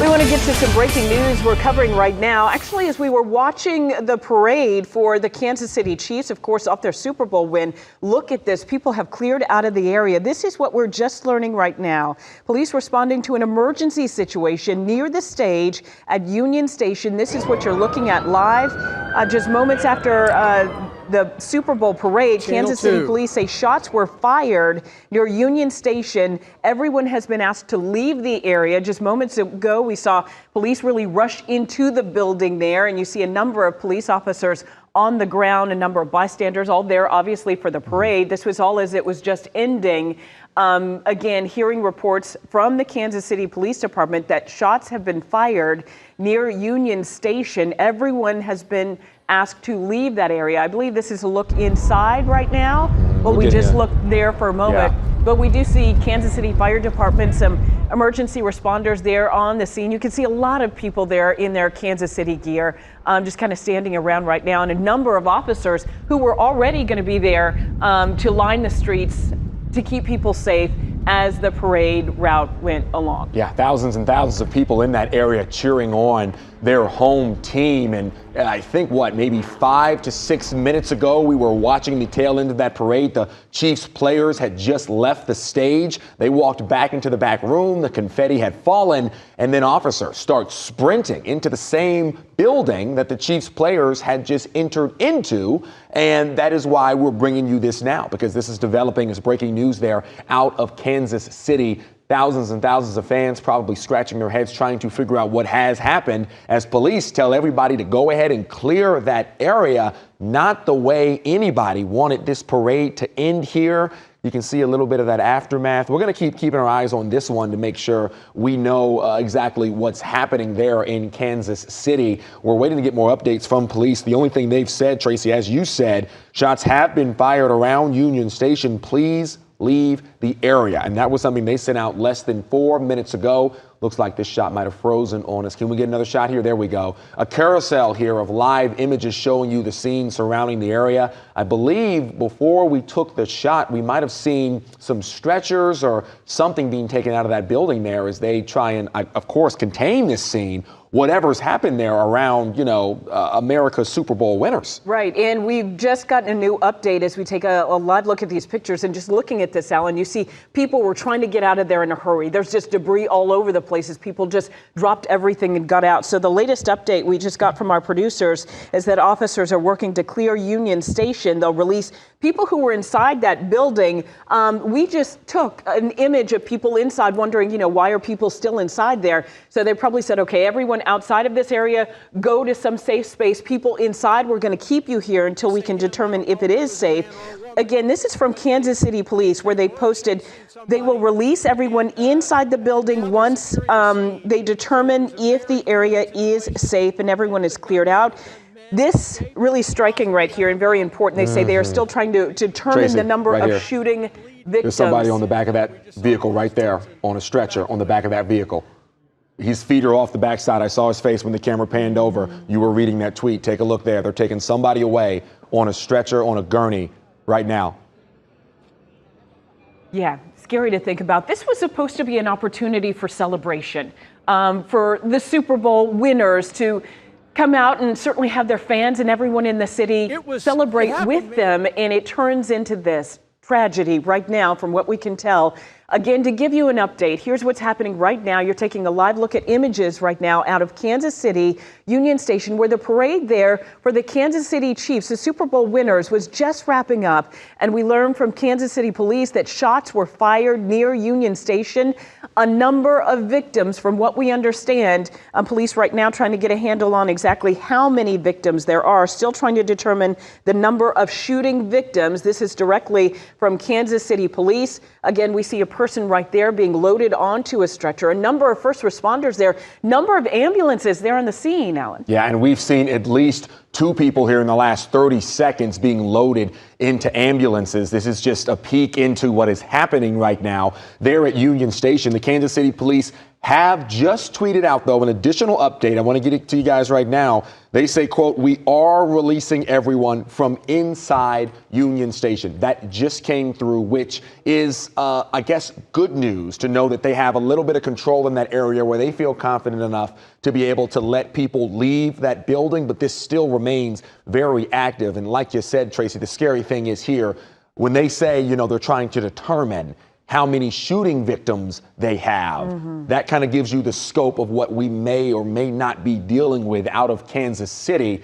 We want to get to some breaking news we're covering right now. Actually, as we were watching the parade for the Kansas City Chiefs, of course, off their Super Bowl win, look at this. People have cleared out of the area. This is what we're just learning right now. Police responding to an emergency situation near the stage at Union Station. This is what you're looking at live. Just moments after the Super Bowl parade, Kansas City police say shots were fired near Union Station. Everyone has been asked to leave the area. Just moments ago, we saw police really rush into the building there, and you see a number of police officers on the ground, a number of bystanders, all there obviously for the parade. This was all as it was just ending. Again, hearing reports from the Kansas City Police Department that shots have been fired near Union Station. Everyone has been asked to leave that area. I believe this is a look inside right now, but we just looked there for a moment. Yeah. But we do see Kansas City Fire Department, some emergency responders there on the scene. You can see a lot of people there in their Kansas City gear, just kind of standing around right now, and a number of officers who were already going to be there to line the streets to keep people safe as the parade route went along. Yeah, thousands and thousands of people in that area cheering on their home team. And I think, maybe 5 to 6 minutes ago, we were watching the tail end of that parade. The Chiefs players had just left the stage. They walked back into the back room. The confetti had fallen, and then officers start sprinting into the same building that the Chiefs players had just entered into. And that is why we're bringing you this now, because this is developing as breaking news there out of Kansas City. Thousands and thousands of fans probably scratching their heads trying to figure out what has happened as police tell everybody to go ahead and clear that area. Not the way anybody wanted this parade to end here. You can see a little bit of that aftermath. We're going to keep keeping our eyes on this one to make sure we know exactly what's happening there in Kansas City. We're waiting to get more updates from police. The only thing they've said, Tracy, as you said, shots have been fired around Union Station. Please leave the area. And that was something they sent out less than 4 minutes ago. Looks like this shot might have frozen on us. Can we get another shot here? There we go. A carousel here of live images showing you the scene surrounding the area. I believe before we took the shot, we might have seen some stretchers or something being taken out of that building there as they try and, of course, contain this scene. Whatever's happened there around, America's Super Bowl winners. Right. And we've just gotten a new update as we take a live look at these pictures. And just looking at this, Alan, you see people were trying to get out of there in a hurry. There's just debris all over the place as people just dropped everything and got out. So the latest update we just got from our producers is that officers are working to clear Union Station. They'll release people who were inside that building. We just took an image of people inside wondering, why are people still inside there? So they probably said, okay, everyone outside of this area, go to some safe space. People inside, we're going to keep you here until we can determine if it is safe. Again, this is from Kansas City Police, where they posted they will release everyone inside the building once they determine if the area is safe and everyone is cleared out. This really striking right here and very important. They say they are still trying to determine Tracy, the number of shooting victims. There's somebody on the back of that vehicle right there on a stretcher on the back of that vehicle. His feet are off the backside. I saw his face when the camera panned over. You were reading that tweet. Take a look there. They're taking somebody away on a stretcher, on a gurney right now. Yeah, scary to think about. This was supposed to be an opportunity for celebration, for the Super Bowl winners to come out and certainly have their fans and everyone in the city celebrate with them. And it turns into this tragedy right now, from what we can tell. Again, to give you an update, here's what's happening right now. You're taking a live look at images right now out of Kansas City, Union Station, where the parade there for the Kansas City Chiefs, the Super Bowl winners, was just wrapping up. And we learned from Kansas City police that shots were fired near Union Station. A number of victims, from what we understand, police right now trying to get a handle on exactly how many victims there are, still trying to determine the number of shooting victims. This is directly from Kansas City police. Again, we see a person right there being loaded onto a stretcher. A number of first responders there, number of ambulances there on the scene, Alan. Yeah, and we've seen at least 2 people here in the last 30 seconds being loaded into ambulances. This is just a peek into what is happening right now there at Union Station. The Kansas City police have just tweeted out, though, an additional update. I want to get it to you guys right now. They say, quote, "We are releasing everyone from inside Union Station." That just came through, which is, I guess, good news to know that they have a little bit of control in that area where they feel confident enough to be able to let people leave that building. But this still remains very active. And like you said, Tracy, the scary thing is here when they say, you know, they're trying to determine how many shooting victims they have. That kind of gives you the scope of what we may or may not be dealing with out of Kansas City.